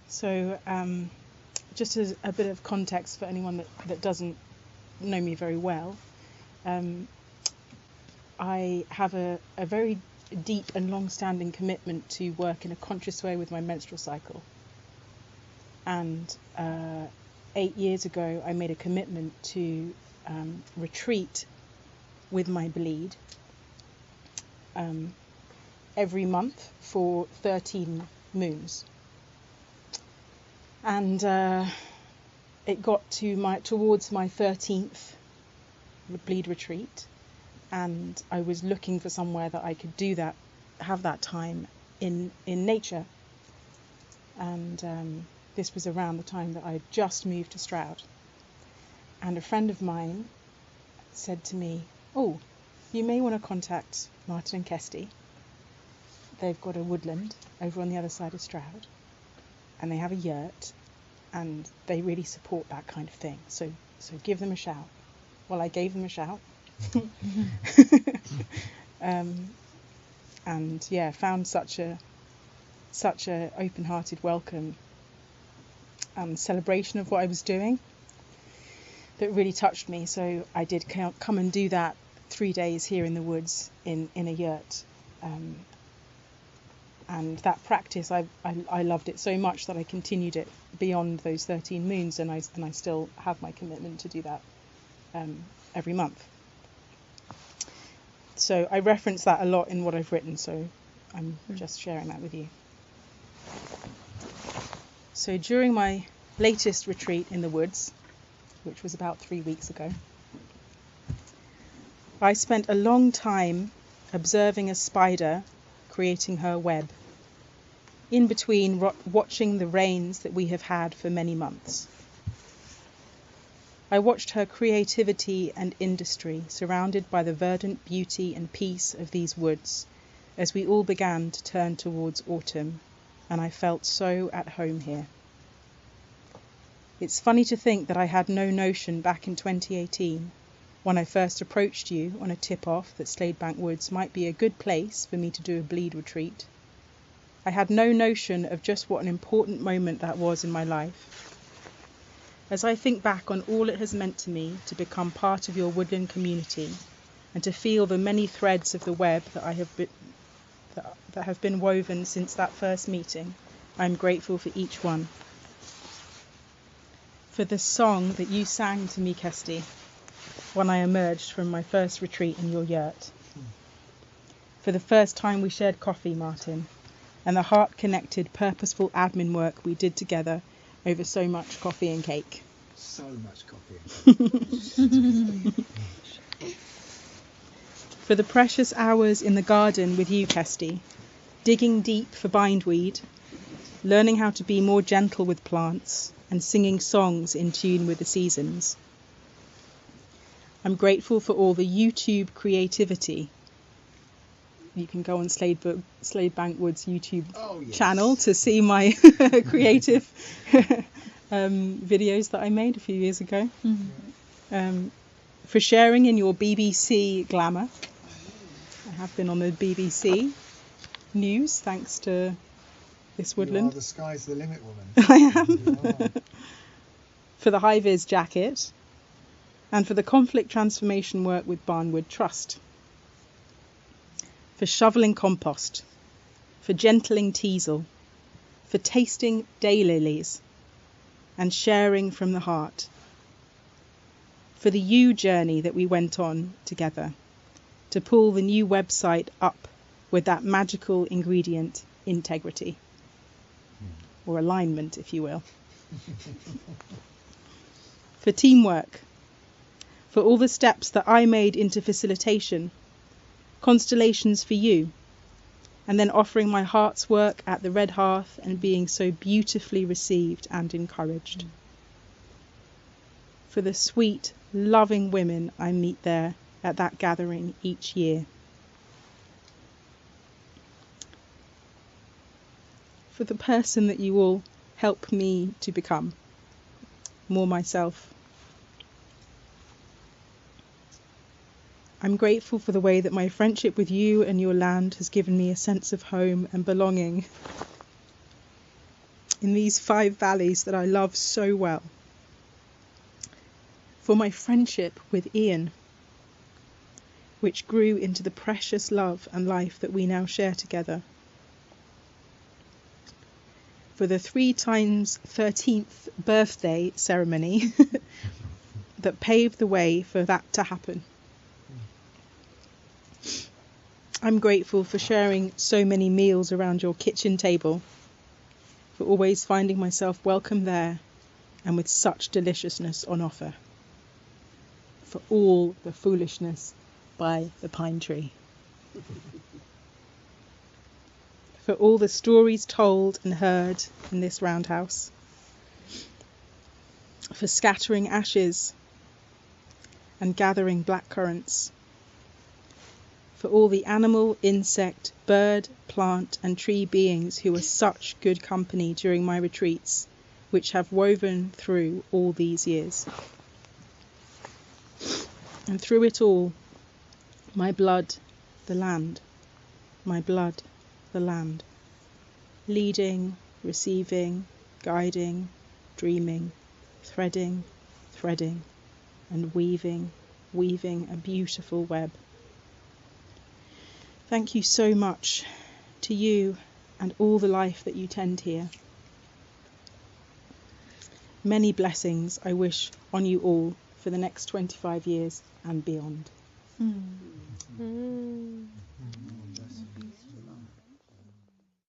So just as a bit of context for anyone that doesn't know me very well, I have a very deep and long-standing commitment to work in a conscious way with my menstrual cycle. And 8 years ago, I made a commitment to retreat with my bleed every month for 13 moons. And it got to towards my 13th bleed retreat, and I was looking for somewhere that I could do that, have that time in nature. And this was around the time that I had just moved to Stroud. And a friend of mine said to me, "Oh, you may want to contact Martin and Kesty. They've got a woodland over on the other side of Stroud, and they have a yurt, and they really support that kind of thing. So give them a shout." Well, I gave them a shout. And yeah, found such a open-hearted welcome and celebration of what I was doing that really touched me. So I did come and do that 3 days here in the woods in a yurt. And that practice, I loved it so much that I continued it beyond those 13 moons, and I still have my commitment to do that every month. So I reference that a lot in what I've written, so I'm just sharing that with you. So during my latest retreat in the woods, which was about 3 weeks ago, I spent a long time observing a spider creating her web, in between watching the rains that we have had for many months. I watched her creativity and industry surrounded by the verdant beauty and peace of these woods as we all began to turn towards autumn, and I felt so at home here. It's funny to think that I had no notion back in 2018, when I first approached you on a tip-off that Sladebank Woods might be a good place for me to do a bleed retreat. I had no notion of just what an important moment that was in my life. As I think back on all it has meant to me to become part of your woodland community and to feel the many threads of the web that have been woven since that first meeting, I am grateful for each one. For the song that you sang to me, Kesty, when I emerged from my first retreat in your yurt. For the first time we shared coffee, Martin, and the heart-connected, purposeful admin work we did together over so much coffee and cake. So much coffee. For the precious hours in the garden with you, Kesty, digging deep for bindweed, learning how to be more gentle with plants, and singing songs in tune with the seasons. I'm grateful for all the YouTube creativity. You can go on Sladebank Woods YouTube channel to see my creative videos that I made a few years ago. For sharing in your BBC glamour. I have been on the BBC News thanks to this woodland. You are the sky's the limit woman. I am. For the high-vis jacket, and for the conflict transformation work with Barnwood Trust. For shoveling compost, for gentling teasel, for tasting daylilies, and sharing from the heart. For the you journey that we went on together, to pull the new website up with that magical ingredient, integrity. Or alignment, if you will. For teamwork, for all the steps that I made into facilitation, constellations for you, and then offering my heart's work at the Red Hearth and being so beautifully received and encouraged. For the sweet, loving women I meet there at that gathering each year. For the person that you all help me to become, more myself. I'm grateful for the way that my friendship with you and your land has given me a sense of home and belonging. in these 5 valleys that I love so well, for my friendship with Ian, which grew into the precious love and life that we now share together, for the 3 times 13th birthday ceremony that paved the way for that to happen. I'm grateful for sharing so many meals around your kitchen table, for always finding myself welcome there and with such deliciousness on offer, for all the foolishness by the pine tree, for all the stories told and heard in this roundhouse, for scattering ashes and gathering blackcurrants, for all the animal, insect, bird, plant and tree beings who were such good company during my retreats, which have woven through all these years. And through it all, my blood, the land, my blood, the land, leading, receiving, guiding, dreaming, threading, and weaving a beautiful web. Thank you so much to you and all the life that you tend here. Many blessings I wish on you all for the next 25 years and beyond.